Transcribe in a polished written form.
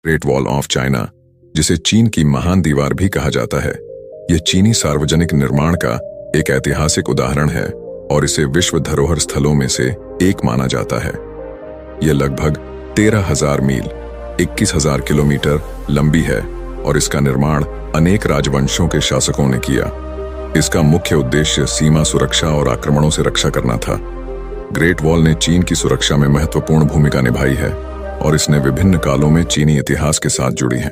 Great wall of China, जिसे चीन की महान दीवार भी कहा जाता है, यह चीनी सार्वजनिक निर्माण का एक ऐतिहासिक उदाहरण है और इसे विश्व धरोहर स्थलों में से एक माना जाता है। यह लगभग 13,000 मील 21,000 किलोमीटर लंबी है और इसका निर्माण अनेक राजवंशों के शासकों ने किया। इसका मुख्य उद्देश्य सीमा सुरक्षा और आक्रमणों से रक्षा करना था। ग्रेट वॉल ने चीन की सुरक्षा में महत्वपूर्ण भूमिका निभाई है और इसने विभिन्न कालों में चीनी इतिहास के साथ जुड़ी है।